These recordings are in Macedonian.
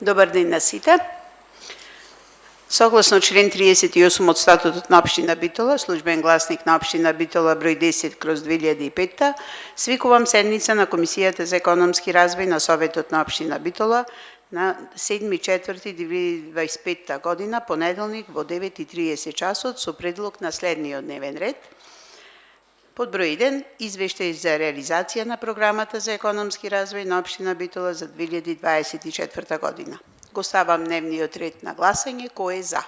Добар ден на сите. Согласно член 38 од статутот на општина Битола, службен гласник на општина Битола број 10/2005, свикувам седница на Комисијата за економски развој на Советот на општина Битола на 7.4.2025 година, понеделник во 9:30 часот со предлог на следниот дневен ред. Под број 1, извештај за реализација на програмата за економски развој на општина Битола за 2024 година. Го ставам дневниот ред на гласање. Кој е за?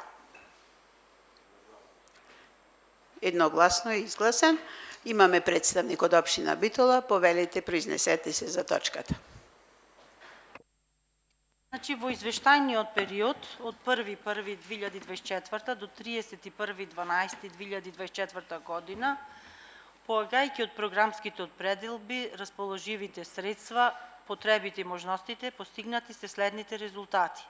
Едногласно е изгласен. Имаме представник од општина Битола. Повелете, произнесете се за точката. Значи, во извештајниот период од 1.1.2024 до 31.12.2024 година, поагајќи од програмските одпределби, расположивите средства, потребите и можностите, постигнати се следните резултати.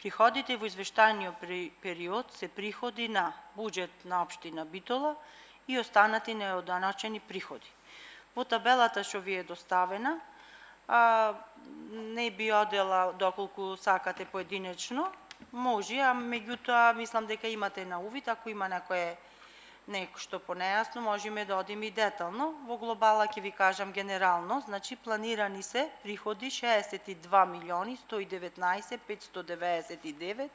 Приходите во извештајниот период се приходи на буџет на општина Битола и останати неоданочени приходи. Во табелата што ви е доставена, не би одела доколку сакате поединечно, може, а меѓутоа мислам дека имате на увид, ако има нешто понејасно, можеме да одиме и детално. Во глобала ќе ви кажам генерално, значи планирани се приходи 62.119.599,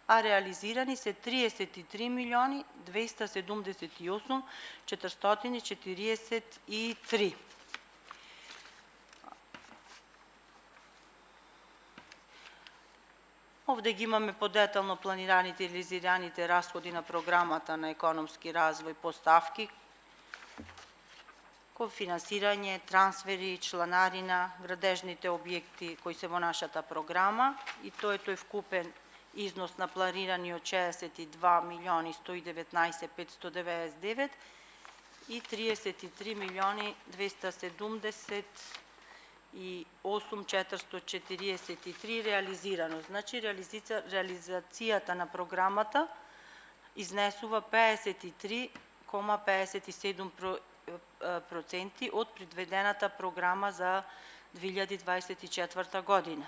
а реализирани се 33.278.443. Овде ги имаме подетално планираните и реализираните расходи на програмата на економски развој по ставки, кофинансирање, трансфери, чланарина, градежните објекти кои се во нашата програма, и тој вкупен износ на планираниот 62.119.599 и 33.270 и 8.443 реализирано. Значи, реализацијата на програмата изнесува 53,57% од предвидената програма за 2024 година.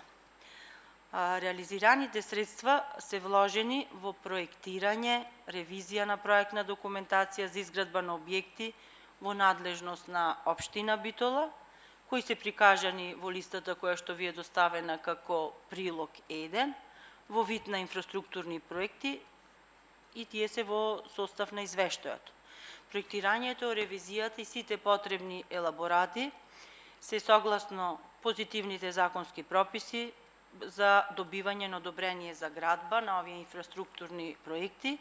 Реализираните средства се вложени во проектирање, ревизија на проектна документација за изградба на објекти во надлежност на општина Битола, кои се прикажани во листата која што ви е доставена како прилог 1, во вид на инфраструктурни проекти, и тие се во состав на извештајот. Проектирањето, ревизијата и сите потребни елаборати се согласно позитивните законски прописи за добивање на одобрение за градба на овие инфраструктурни проекти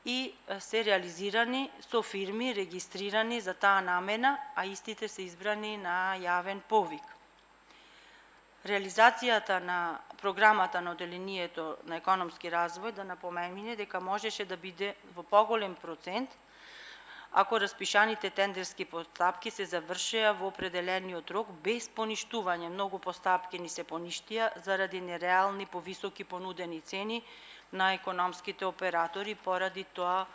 и се реализирани со фирми регистрирани за таа намена, а истите се избрани на јавен повик. Реализацијата на програмата на одделението на економски развој, да напоменеме дека можеше да биде во поголем процент ако распишаните тендерски постапки се завршеа во определениот рок без поништување. Многу постапки ни се поништија заради нереални повисоки понудени цени на економските оператори, поради тоа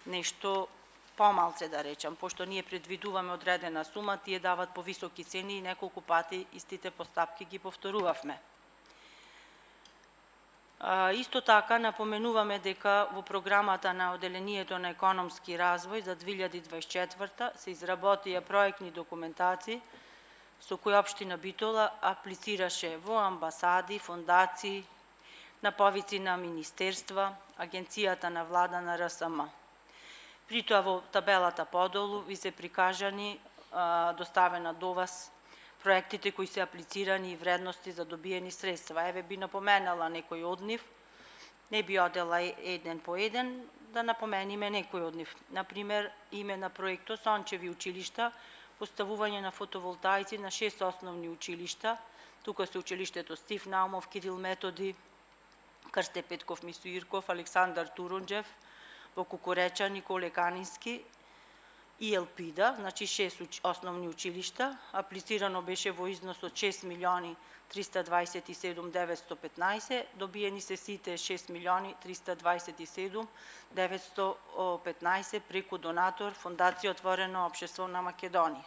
нешто помалце, да речам, пошто ние предвидуваме одредена сума, тие дават повисоки цени и неколку пати истите постапки ги повторувавме. Исто така напоменуваме дека во програмата на одделението на економски развој за 2024 се изработија проектни документации со кои општина Битола аплицираше во амбасади, фондации, на повици на министерства, агенцијата на влада на РСМ. При тоа во табелата подолу ви се прикажани доставена до вас проектите кои се аплицирани и вредности за добиени средства. Еве би напоменала некој од нив, не би одела еден по еден, да напомениме некој од нив. Например, име на проектот Сончеви училишта, поставување на фотоволтаици на 6 основни училишта. Тука се училиштето Стив Наумов, Кирил Методи, Крсте Петков, Мисо Ирков, Александар Турунџев, во Кукуреча, Николе Канински и Елпида, значи 6 основни училишта. Аплицирано беше во износ од 6.327.915, добиени се сите 6.327.915 преку донатор Фондација Отворено општество на Македонија.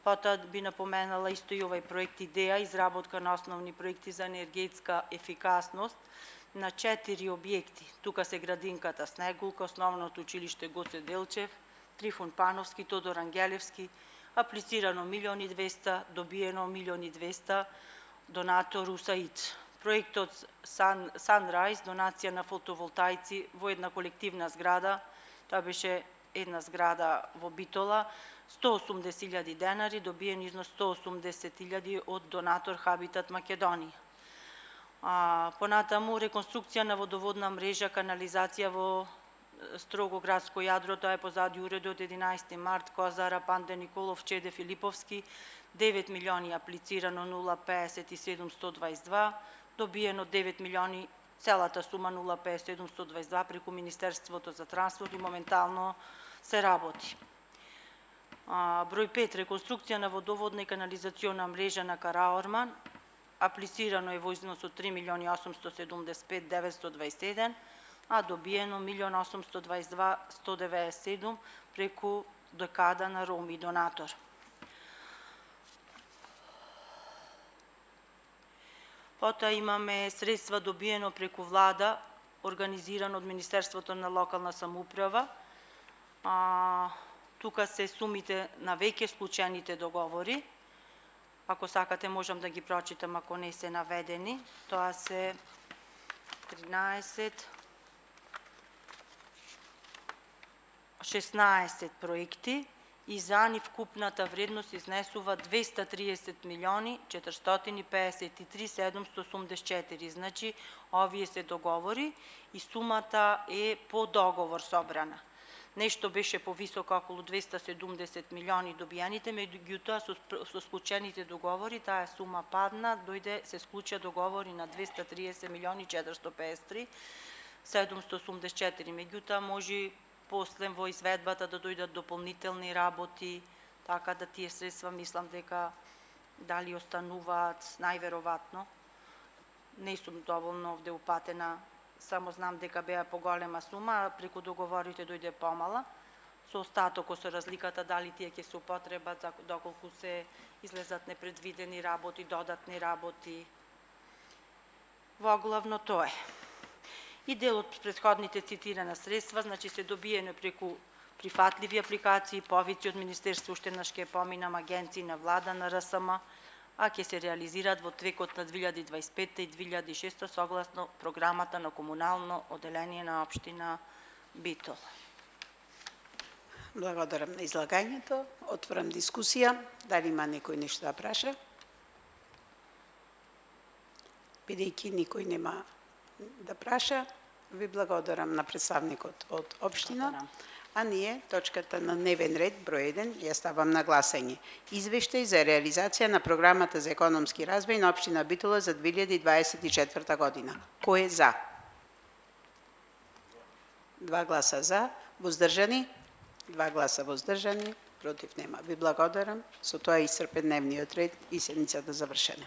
Потоа би напоменала исто и овај проект идеја, изработка на основни проекти за енергетска ефикасност на 4 објекти. Тука се градинката Снегулка, основното училиште Гоце Делчев, Трифун Пановски, Тодор Ангелевски, аплицирано 1.200.000, добиено 1.200.000, донатор УСАИД. Проектот Sunrise, донација на фотоволтаици во една колективна зграда, тоа беше една зграда во Битола, 180.000 денари, добиен износ 180.000 од донатор Хабитат Македонија. Понатаму реконструкција на водоводна мрежа, канализација во строго градско јадро, тоа е позади уредот 11 март, Козара, Панде Николов, Чеде Филиповски, 9 милиони аплицирано 057.122, добиено 9 милиони, целата сума 057.122 преку Министерството за транспорт и моментално се работи. Број 5, реконструкција на водоводна и канализациона мрежа на Караорман, аплицирано е во износ од 3.875.921, а добиено 1.822.197 преку декада на Роми донатор. Потоа имаме средства добиено преку влада, организирано од Министерството на локална самоуправа. Тука се сумите на веќе склучените договори. Ако сакате можам да ги прочитам ако не се наведени. Тоа се 16 проекти и за нив вкупната вредност изнесува 230.453.784. Значи, овие се договори и сумата е по договор собрана. Нешто беше повисоко, околу 270 милиони добијаните, меѓутоа со склучените договори таа сума падна, се склуча договори на 230.453.784. Меѓутоа може после во изведбата да дојдат дополнителни работи, така да тие средства мислам дека дали остануваат најверојатно. Не сум доволно овде упатена, само знам дека беа поголема сума, а преку договорите дојде помала. Со остатокот, со разликата дали тие ќе се употребат, доколку се излезат непредвидени работи, додатни работи. Воглавно тоа е. И дел од претходните цитирана средства, значи се добиено преку прифатливи апликации, повици од Министерство уште на ќе поминам, агенции на влада, на РСМ, а ќе се реализираат во текот на 2025 и 2006 согласно програмата на комунално оделение на општина Битола. Благодарам на излагањето. Отворам дискусија. Дали има некој нешто да праша? Бидејќи никој нема да праша, ви благодарам на представникот од општина. А ние, точката на дневен ред, број 1, ја ставам на гласање. Извештај за реализација на програмата за економски развој на општина Битола за 2024 година. Кој е за? 2 гласа за, воздржани? 2 гласа воздржани, против нема. Ви благодарам. Со тоа е исцрпен дневниот ред и седницата завршена.